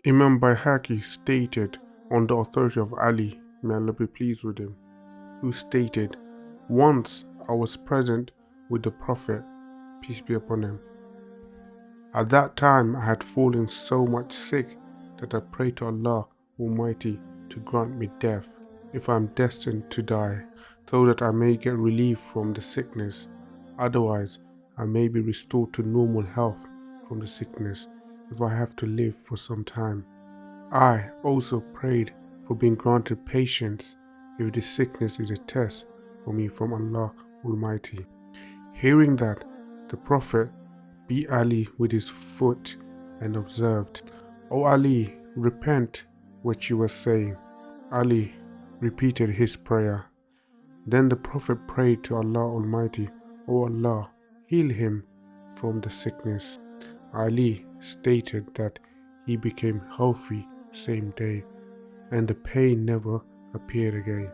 Imam Bayhaqi stated on the authority of Ali, may Allah be pleased with him, who stated, "Once I was present with the Prophet, peace be upon him. At that time I had fallen so much sick that I prayed to Allah Almighty to grant me death if I am destined to die, so that I may get relief from the sickness. Otherwise, I may be restored to normal health from the sickness if I have to live for some time. I also prayed for being granted patience if the sickness is a test for me from Allah Almighty." Hearing that, the Prophet beat Ali with his foot and observed, "O Ali, repent what you were saying." Ali repeated his prayer. Then the Prophet prayed to Allah Almighty, "O Allah, heal him from the sickness." Ali stated that he became healthy same day and the pain never appeared again.